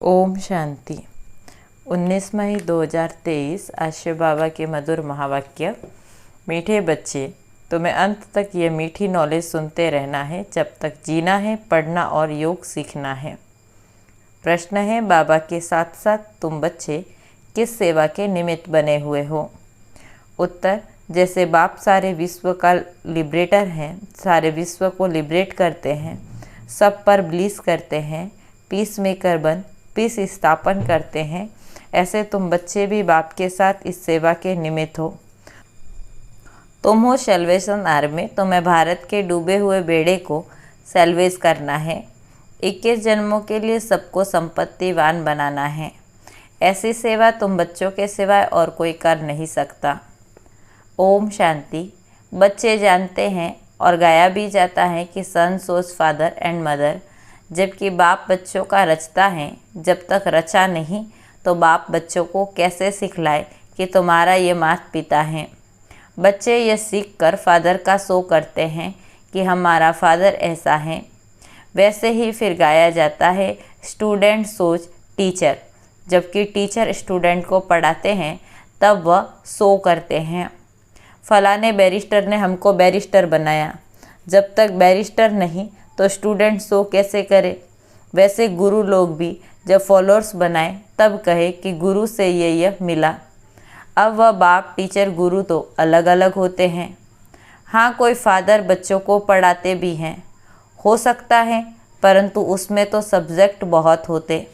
ओम शांति। 19 मई 2023 आश्रय बाबा के मधुर महावाक्य। मीठे बच्चे, तुम्हें अंत तक ये मीठी नॉलेज सुनते रहना है जब तक जीना है, पढ़ना और योग सीखना है। प्रश्न है, बाबा के साथ साथ तुम बच्चे किस सेवा के निमित्त बने हुए हो? उत्तर, जैसे बाप सारे विश्व का लिबरेटर हैं, सारे विश्व को लिबरेट करते हैं, सब पर ब्लीस करते हैं, पीस मेकर बन पीस स्थापन करते हैं, ऐसे तुम बच्चे भी बाप के साथ इस सेवा के निमित्त हो। तुम हो सैल्वेशन आर्मी। तुम्हें भारत के डूबे हुए बेड़े को सैल्वेज करना है। 21 जन्मों के लिए सबको संपत्तिवान बनाना है। ऐसी सेवा तुम बच्चों के सिवाय और कोई कर नहीं सकता। ओम शांति। बच्चे जानते हैं और गाया भी जाता है कि सन सोज फादर एंड मदर, जबकि बाप बच्चों का रचता है। जब तक रचा नहीं तो बाप बच्चों को कैसे सिखलाए कि तुम्हारा ये माता पिता हैं। बच्चे ये सीख कर फादर का शो करते हैं कि हमारा फादर ऐसा है। वैसे ही फिर गाया जाता है, स्टूडेंट सोच टीचर। जबकि टीचर स्टूडेंट को पढ़ाते हैं तब वह शो करते हैं। फलाने बैरिस्टर ने हमको बैरिस्टर बनाया। जब तक बैरिस्टर नहीं तो स्टूडेंट शो कैसे करे? वैसे गुरु लोग भी जब फॉलोअर्स बनाए तब कहे कि गुरु से ये मिला। अब वह बाप टीचर गुरु तो अलग अलग होते हैं। हाँ, कोई फादर बच्चों को पढ़ाते भी हैं, हो सकता है, परंतु उसमें तो सब्जेक्ट बहुत होते।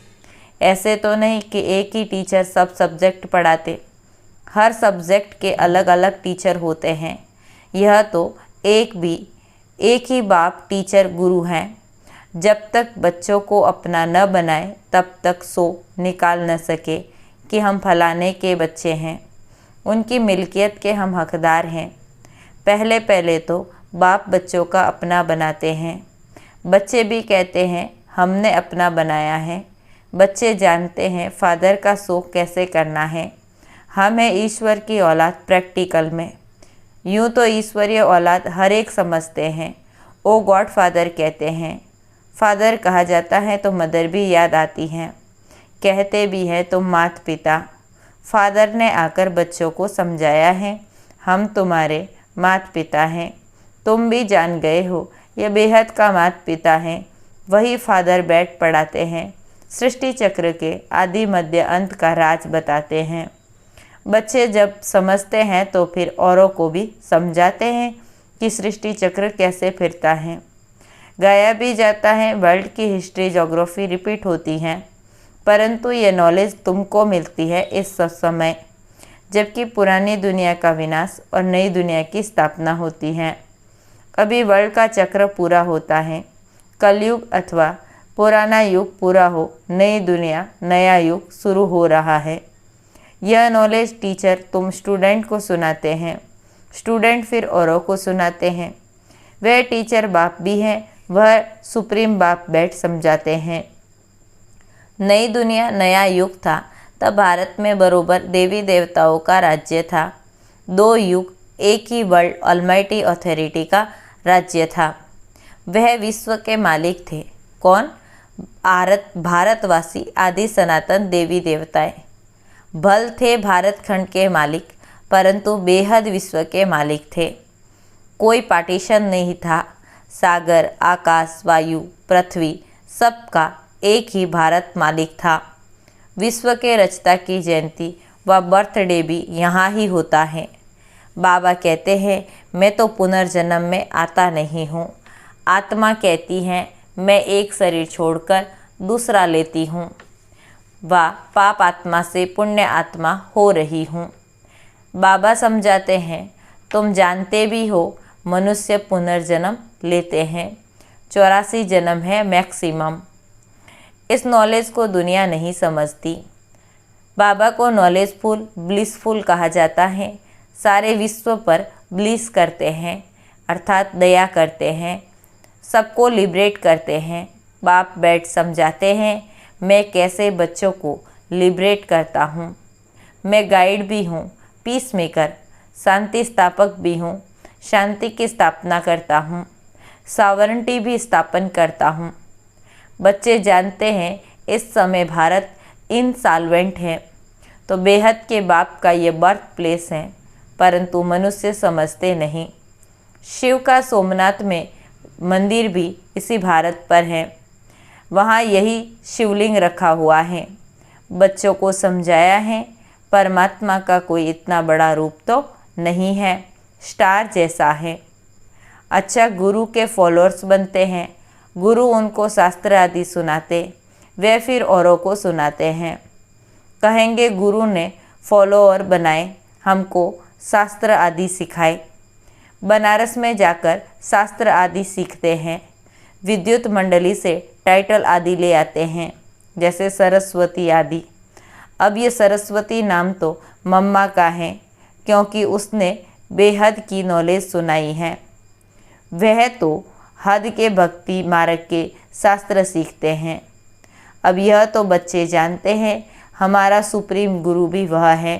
ऐसे तो नहीं कि एक ही टीचर सब सब्जेक्ट पढ़ाते। हर सब्जेक्ट के अलग अलग टीचर होते हैं। यह तो एक ही बाप टीचर गुरु हैं। जब तक बच्चों को अपना न बनाए तब तक सो निकाल न सके कि हम फलाने के बच्चे हैं, उनकी मिल्कियत के हम हकदार हैं। पहले पहले तो बाप बच्चों का अपना बनाते हैं। बच्चे भी कहते हैं हमने अपना बनाया है। बच्चे जानते हैं फादर का शो कैसे करना है। हम हैं ईश्वर की औलाद प्रैक्टिकल में। यूँ तो ईश्वरीय औलाद हर एक समझते हैं। ओ गॉड फादर कहते हैं। फादर कहा जाता है तो मदर भी याद आती हैं। कहते भी हैं तुम माता पिता। फादर ने आकर बच्चों को समझाया है, हम तुम्हारे माता पिता हैं। तुम भी जान गए हो ये बेहद का माता पिता हैं। वही फादर बैठ पढ़ाते हैं। सृष्टि चक्र के आदि मध्य अंत का राज बताते हैं। बच्चे जब समझते हैं तो फिर औरों को भी समझाते हैं कि सृष्टि चक्र कैसे फिरता है। गाया भी जाता है, वर्ल्ड की हिस्ट्री ज्योग्राफी रिपीट होती हैं, परंतु ये नॉलेज तुमको मिलती है इस समय, जबकि पुरानी दुनिया का विनाश और नई दुनिया की स्थापना होती है। अभी वर्ल्ड का चक्र पूरा होता है। कलयुग अथवा पुराना युग पूरा हो, नई दुनिया नया युग शुरू हो रहा है। यह नॉलेज टीचर तुम स्टूडेंट को सुनाते हैं, स्टूडेंट फिर औरों को सुनाते हैं। वह टीचर बाप भी हैं, वह सुप्रीम बाप बैठ समझाते हैं। नई दुनिया नया युग था तब भारत में बरोबर देवी देवताओं का राज्य था। दो युग एक ही वर्ल्ड ऑलमाइटी अथॉरिटी का राज्य था। वह विश्व के मालिक थे। कौन? भारतवासी आदि सनातन देवी देवताएं। भल थे भारत खंड के मालिक, परंतु बेहद विश्व के मालिक थे। कोई पार्टीशन नहीं था। सागर, आकाश, वायु, पृथ्वी सबका एक ही भारत मालिक था। विश्व के रचता की जयंती व बर्थडे भी यहाँ ही होता है। बाबा कहते हैं मैं तो पुनर्जन्म में आता नहीं हूँ। आत्मा कहती है मैं एक शरीर छोड़कर दूसरा लेती हूँ व पाप आत्मा से पुण्य आत्मा हो रही हूँ। बाबा समझाते हैं तुम जानते भी हो मनुष्य पुनर्जन्म लेते हैं, 84 जन्म है मैक्सिमम। इस नॉलेज को दुनिया नहीं समझती। बाबा को नॉलेजफुल ब्लिसफुल कहा जाता है। सारे विश्व पर ब्लिस करते हैं, अर्थात दया करते हैं, सबको लिबरेट करते हैं। बाप बैठ समझाते हैं मैं कैसे बच्चों को लिबरेट करता हूँ। मैं गाइड भी हूँ, पीस मेकर, शांति स्थापक भी हूँ। शांति की स्थापना करता हूँ, सॉवरेंटी भी स्थापन करता हूँ। बच्चे जानते हैं इस समय भारत इनसॉल्वेंट है, तो बेहद के बाप का ये बर्थ प्लेस है, परंतु मनुष्य समझते नहीं। शिव का सोमनाथ में मंदिर भी इसी भारत पर है, वहाँ यही शिवलिंग रखा हुआ है। बच्चों को समझाया है परमात्मा का कोई इतना बड़ा रूप तो नहीं है, स्टार जैसा है। अच्छा, गुरु के फॉलोअर्स बनते हैं, गुरु उनको शास्त्र आदि सुनाते, वे फिर औरों को सुनाते हैं। कहेंगे गुरु ने फॉलोअर बनाए, हमको शास्त्र आदि सिखाए। बनारस में जाकर शास्त्र आदि सीखते हैं, विद्युत मंडली से टाइटल आदि ले आते हैं, जैसे सरस्वती आदि। अब ये सरस्वती नाम तो मम्मा का है, क्योंकि उसने बेहद की नॉलेज सुनाई है। वह तो हद के भक्ति मार्ग के शास्त्र सीखते हैं। अब यह तो बच्चे जानते हैं हमारा सुप्रीम गुरु भी वह है,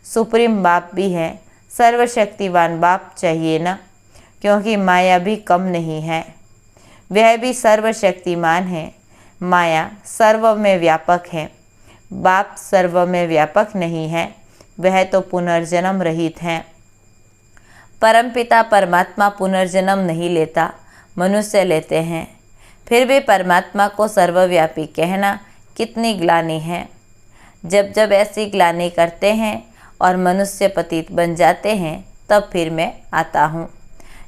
सुप्रीम बाप भी है, सर्वशक्तिवान बाप चाहिए ना, क्योंकि माया भी कम नहीं है, वह भी सर्वशक्तिमान है। माया सर्व में व्यापक है, बाप सर्व में व्यापक नहीं है, वह तो पुनर्जन्म रहित है। परमपिता परमात्मा पुनर्जन्म नहीं लेता, मनुष्य लेते हैं। फिर भी परमात्मा को सर्वव्यापी कहना कितनी ग्लानि है। जब जब ऐसी ग्लानि करते हैं और मनुष्य पतित बन जाते हैं, तब फिर मैं आता हूँ।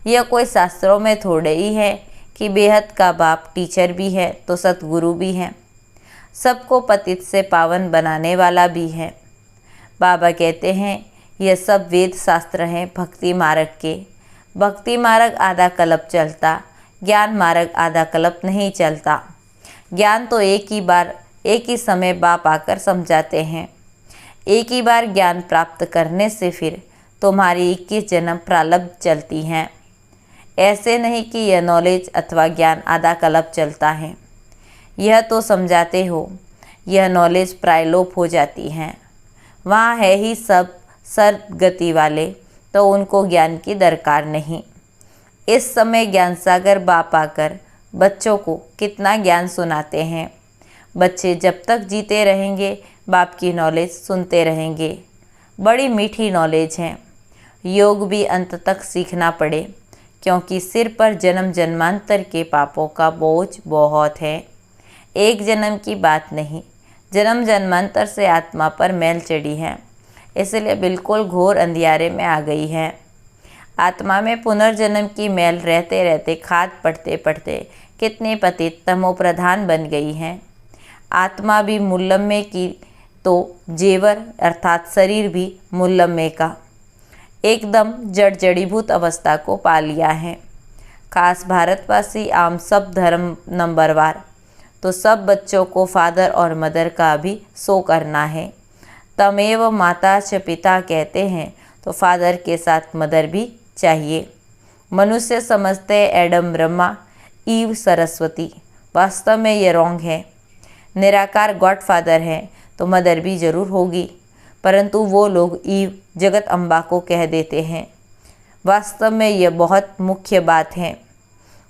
यह कोई शास्त्रों में थोड़े ही है कि बेहद का बाप टीचर भी है तो सतगुरु भी है, सबको पतित से पावन बनाने वाला भी है। बाबा कहते हैं यह सब वेद शास्त्र हैं भक्ति मार्ग के। भक्ति मार्ग आधा कल्प चलता, ज्ञान मार्ग आधा कल्प नहीं चलता। ज्ञान तो एक ही समय बाप आकर समझाते हैं। एक ही बार ज्ञान प्राप्त करने से फिर तुम्हारी 21 जन्म प्रारब्ध चलती हैं। ऐसे नहीं कि यह नॉलेज अथवा ज्ञान आधा कल्प चलता है। यह तो समझाते हो, यह नॉलेज प्रायलोप हो जाती हैं। वहाँ है ही सब सर्वगति वाले, तो उनको ज्ञान की दरकार नहीं। इस समय ज्ञान सागर बाप आकर बच्चों को कितना ज्ञान सुनाते हैं। बच्चे जब तक जीते रहेंगे बाप की नॉलेज सुनते रहेंगे। बड़ी मीठी नॉलेज है। योग भी अंत तक सीखना पड़े, क्योंकि सिर पर जन्म जन्मांतर के पापों का बोझ बहुत है। एक जन्म की बात नहीं, जन्म जन्मांतर से आत्मा पर मैल चढ़ी है, इसलिए बिल्कुल घोर अंधियारे में आ गई है। आत्मा में पुनर्जन्म की मैल रहते रहते खाद पड़ते पड़ते कितनी पतित तमोप्रधान बन गई हैं। आत्मा भी मुल्लम्मे की तो जेवर अर्थात शरीर भी मुल्लम्मे का एकदम जड़ जड़ीभूत अवस्था को पा लिया है। खास भारतवासी आम सब धर्म नंबरवार, तो सब बच्चों को फादर और मदर का भी सो करना है। तमेव माता च पिता कहते हैं, तो फादर के साथ मदर भी चाहिए। मनुष्य समझते एडम ब्रह्मा, ईव सरस्वती, वास्तव में ये रॉन्ग है। निराकार गॉड फादर है तो मदर भी जरूर होगी, परंतु वो लोग ईव जगत अम्बा को कह देते हैं। वास्तव में यह बहुत मुख्य बात है।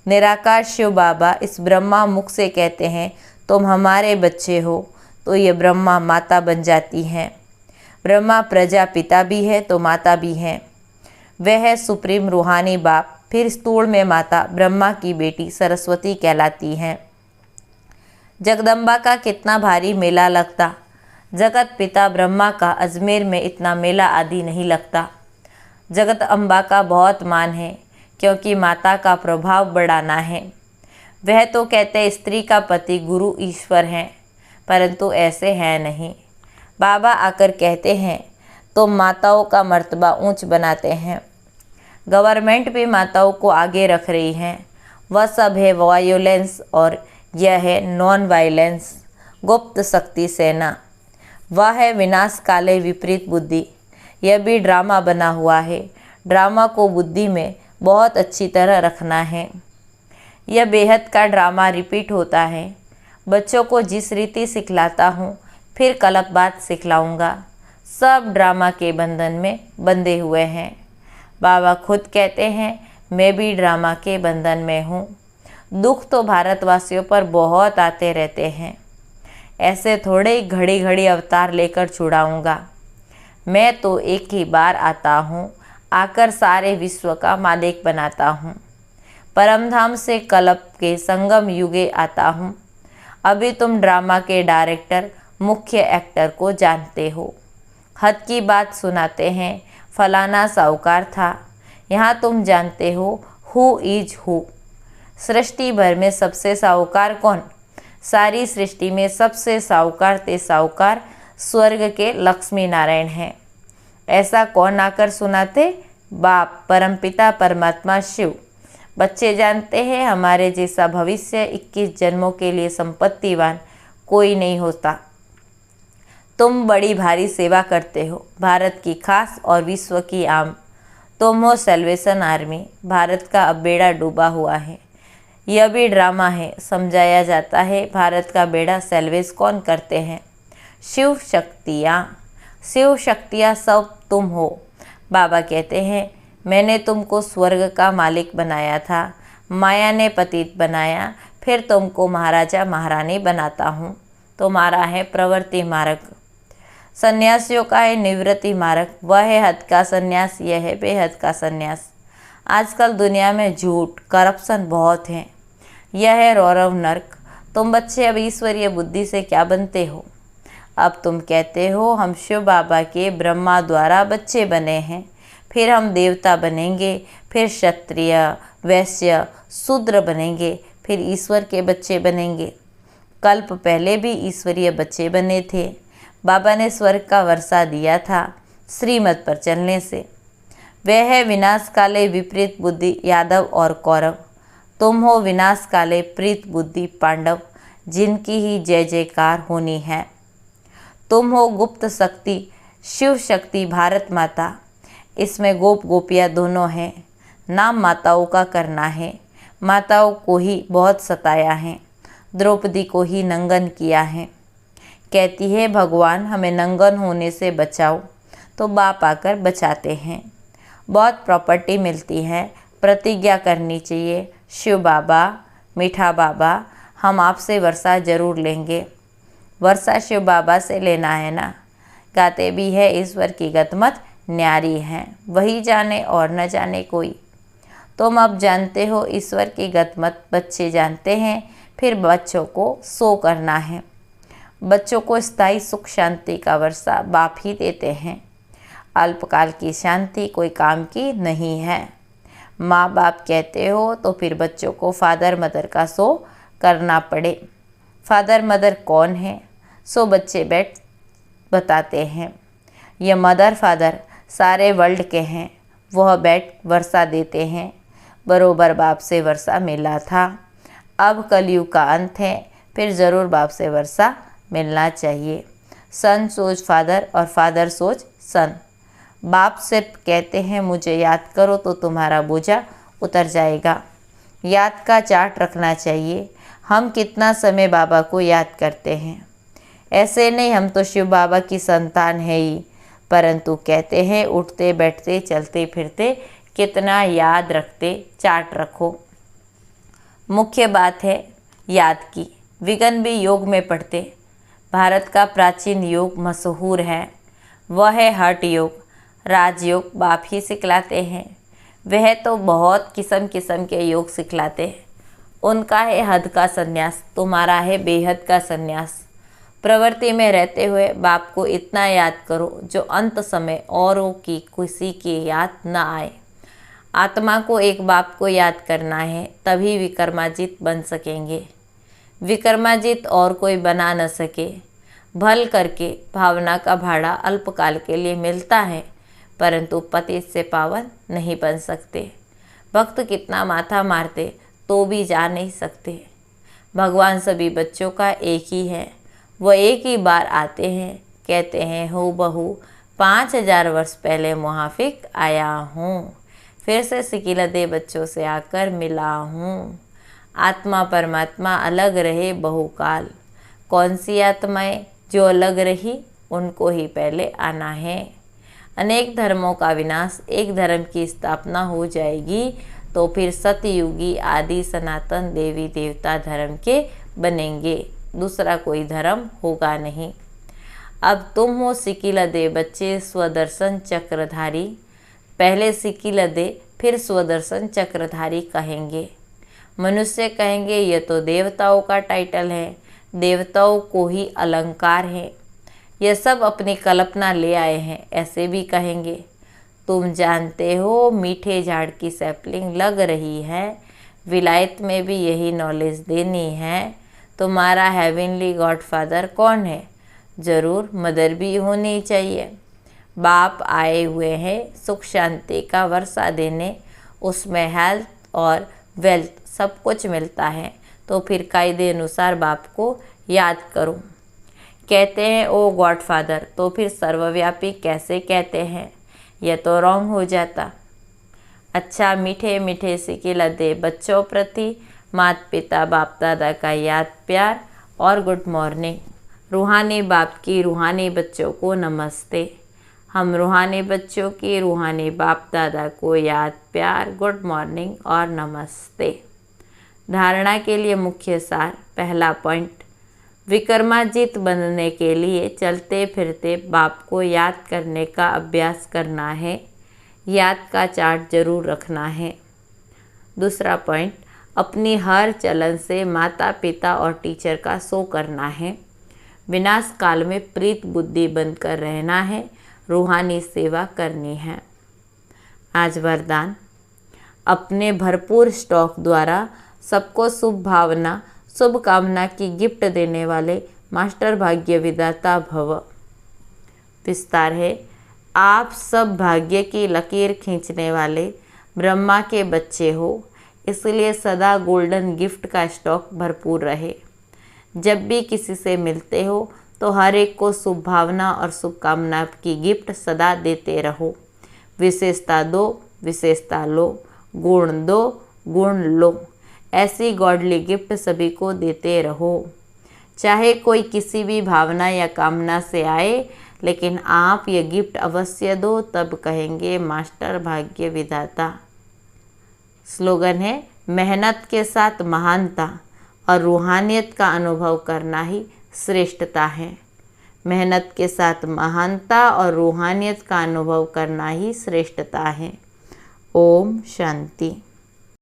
निराकार शिव बाबा इस ब्रह्मा मुख से कहते हैं तुम हमारे बच्चे हो, तो ये ब्रह्मा माता बन जाती हैं। ब्रह्मा प्रजापिता भी है तो माता भी है। वह है सुप्रीम रूहानी बाप। फिर स्थूल में माता ब्रह्मा की बेटी सरस्वती कहलाती हैं। जगदम्बा का कितना भारी मेला लगता। जगत पिता ब्रह्मा का अजमेर में इतना मेला आदि नहीं लगता। जगत अम्बा का बहुत मान है, क्योंकि माता का प्रभाव बढ़ाना है। वह तो कहते स्त्री का पति गुरु ईश्वर हैं, परंतु ऐसे हैं नहीं। बाबा आकर कहते हैं तो माताओं का मर्तबा ऊंच बनाते हैं। गवर्नमेंट भी माताओं को आगे रख रही है। वह सब है वायोलेंस और यह है नॉन वायलेंस। गुप्त शक्ति सेना, वह है विनाश काले विपरीत बुद्धि। यह भी ड्रामा बना हुआ है। ड्रामा को बुद्धि में बहुत अच्छी तरह रखना है। यह बेहद का ड्रामा रिपीट होता है। बच्चों को जिस रीति सिखलाता हूँ, फिर कल्प बाद सिखलाऊंगा। सब ड्रामा के बंधन में बंधे हुए हैं। बाबा खुद कहते हैं मैं भी ड्रामा के बंधन में हूँ। दुख तो भारतवासियों पर बहुत आते रहते हैं। ऐसे थोड़े ही घड़ी घड़ी अवतार लेकर छुड़ाऊंगा। मैं तो एक ही बार आता हूँ, आकर सारे विश्व का मालिक बनाता हूँ। परमधाम से कल्प के संगम युगे आता हूँ। अभी तुम ड्रामा के डायरेक्टर, मुख्य एक्टर को जानते हो। हद की बात सुनाते हैं, फलाना साहूकार था। यहाँ तुम जानते हो हु इज हु। सृष्टि भर में सबसे साहूकार कौन? सारी सृष्टि में सबसे साहूकार ते साहूकार स्वर्ग के लक्ष्मी नारायण हैं। ऐसा कौन आकर सुनाते? बाप परमपिता परमात्मा शिव। बच्चे जानते हैं हमारे जैसा भविष्य 21 जन्मों के लिए संपत्तिवान कोई नहीं होता। तुम बड़ी भारी सेवा करते हो, भारत की खास और विश्व की आम। तुम हो सेल्वेशन आर्मी। भारत का अब बेड़ा डूबा हुआ है। यह भी ड्रामा है। समझाया जाता है भारत का बेड़ा सेल्वेज कौन करते हैं? शिव शक्तियाँ। शिव शक्तियाँ सब तुम हो। बाबा कहते हैं मैंने तुमको स्वर्ग का मालिक बनाया था, माया ने पतित बनाया, फिर तुमको महाराजा महारानी बनाता हूँ। तुम्हारा है प्रवृत्ति मार्ग, सन्यासियों का है निवृत्ति मार्ग। वह है हद का सन्यास, यह है बेहद का सन्यास। आजकल दुनिया में झूठ करप्शन बहुत है। यह है रौरव नर्क। तुम बच्चे अब ईश्वरीय बुद्धि से क्या बनते हो? अब तुम कहते हो हम शिव बाबा के ब्रह्मा द्वारा बच्चे बने हैं, फिर हम देवता बनेंगे, फिर क्षत्रिय वैश्य शूद्र बनेंगे, फिर ईश्वर के बच्चे बनेंगे। कल्प पहले भी ईश्वरीय बच्चे बने थे। बाबा ने स्वर्ग का वर्षा दिया था श्रीमत पर चलने से। वह है विनाश काले विपरीत बुद्धि यादव और कौरव। तुम हो विनाश काले प्रीत बुद्धि पांडव, जिनकी ही जय जयकार होनी है। तुम हो गुप्त शक्ति शिव शक्ति भारत माता। इसमें गोप गोपियाँ दोनों हैं। नाम माताओं का करना है। माताओं को ही बहुत सताया है, द्रौपदी को ही नंगन किया है। कहती है भगवान हमें नंगन होने से बचाओ, तो बाप आकर बचाते हैं। बहुत प्रॉपर्टी मिलती है, प्रतिज्ञा करनी चाहिए। शिव बाबा, मीठा बाबा, हम आपसे वर्षा जरूर लेंगे। वर्षा शिव बाबा से लेना है ना। गाते भी है ईश्वर की गतमत न्यारी है, वही जाने और न जाने कोई। तुम अब जानते हो ईश्वर की गतमत, बच्चे जानते हैं। फिर बच्चों को सो करना है। बच्चों को स्थायी सुख शांति का वर्षा बाप ही देते हैं। अल्पकाल की शांति कोई काम की नहीं है। माँ बाप कहते हो तो फिर बच्चों को फादर मदर का सो करना पड़े। फादर मदर कौन है? सो बच्चे बैठ बताते हैं। ये मदर फादर सारे वर्ल्ड के हैं। वह बैठ वर्षा देते हैं। बरोबर बाप से वर्षा मिला था। अब कलयुग का अंत है, फिर ज़रूर बाप से वर्षा मिलना चाहिए। सन सोच फादर और फादर सोच सन। बाप सिर्फ कहते हैं मुझे याद करो तो तुम्हारा बोझा उतर जाएगा। याद का चार्ट रखना चाहिए। हम कितना समय बाबा को याद करते हैं। ऐसे नहीं हम तो शिव बाबा की संतान है ही, परंतु कहते हैं उठते बैठते चलते फिरते कितना याद रखते, चार्ट रखो। मुख्य बात है याद की। विगन भी योग में पढ़ते। भारत का प्राचीन योग मशहूर है, वह है हठ योग। राजयोग बाप ही सिखलाते हैं। वह तो बहुत किस्म किस्म के योग सिखलाते हैं। उनका है हद का संन्यास, तुम्हारा है बेहद का संन्यास। प्रवृत्ति में रहते हुए बाप को इतना याद करो जो अंत समय औरों की किसी की याद न आए। आत्मा को एक बाप को याद करना है, तभी विक्रमाजित बन सकेंगे। विक्रमाजित और कोई बना न सके। भल करके भावना का भाड़ा अल्पकाल के लिए मिलता है, परंतु पतित से पावन नहीं बन सकते। भक्त कितना माथा मारते तो भी जा नहीं सकते। भगवान सभी बच्चों का एक ही है। वह एक ही बार आते हैं, कहते हैं हो बहू 5000 वर्ष पहले मुहाफिक आया हूँ, फिर से सिकिलदे बच्चों से आकर मिला हूँ। आत्मा परमात्मा अलग रहे बहुकाल। कौन सी आत्माएं जो अलग रही, उनको ही पहले आना है। अनेक धर्मों का विनाश, एक धर्म की स्थापना हो जाएगी तो फिर सतयुगी आदि सनातन देवी देवता धर्म के बनेंगे। दूसरा कोई धर्म होगा नहीं। अब तुम हो सिकिलदे बच्चे स्वदर्शन चक्रधारी। पहले सिकिलदे फिर स्वदर्शन चक्रधारी कहेंगे। मनुष्य कहेंगे यह तो देवताओं का टाइटल है, देवताओं को ही अलंकार है, यह सब अपनी कल्पना ले आए हैं, ऐसे भी कहेंगे। तुम जानते हो मीठे झाड़ की सैपलिंग लग रही है, विलायत में भी यही नॉलेज देनी है। तुम्हारा हेवनली गॉडफादर कौन है? ज़रूर मदर भी होनी चाहिए। बाप आए हुए हैं सुख शांति का वर्षा देने, उसमें हेल्थ और वेल्थ सब कुछ मिलता है, तो फिर कायदे अनुसार बाप को याद करो। कहते हैं ओ गॉडफादर, तो फिर सर्वव्यापी कैसे कहते हैं? यह तो रॉन्ग हो जाता। अच्छा, मीठे मीठे सिकिलदे बच्चों प्रति माता पिता बाप दादा का याद प्यार और गुड मॉर्निंग। रूहानी बाप की रूहानी बच्चों को नमस्ते। हम रूहानी बच्चों की रूहानी बाप दादा को याद प्यार गुड मॉर्निंग और नमस्ते। धारणा के लिए मुख्य सार। पहला पॉइंट, विक्रमाजित बनने के लिए चलते फिरते बाप को याद करने का अभ्यास करना है, याद का चार्ट जरूर रखना है। दूसरा पॉइंट, अपनी हर चलन से माता पिता और टीचर का शो करना है। विनाश काल में प्रीत बुद्धि बनकर रहना है, रूहानी सेवा करनी है। आज वरदान, अपने भरपूर स्टॉक द्वारा सबको शुभ भावना शुभ कामना की गिफ्ट देने वाले मास्टर भाग्य विधाता भव। विस्तार है, आप सब भाग्य की लकीर खींचने वाले ब्रह्मा के बच्चे हो, इसलिए सदा गोल्डन गिफ्ट का स्टॉक भरपूर रहे। जब भी किसी से मिलते हो तो हर एक को शुभ भावना और शुभकामना की गिफ्ट सदा देते रहो। विशेषता दो, विशेषता लो, गुण दो, गुण लो। ऐसी गॉडली गिफ्ट सभी को देते रहो। चाहे कोई किसी भी भावना या कामना से आए, लेकिन आप ये गिफ्ट अवश्य दो, तब कहेंगे मास्टर भाग्य विधाता। स्लोगन है, मेहनत के साथ महानता और रूहानियत का अनुभव करना ही श्रेष्ठता है। मेहनत के साथ महानता और रूहानियत का अनुभव करना ही श्रेष्ठता है। ओम शांति।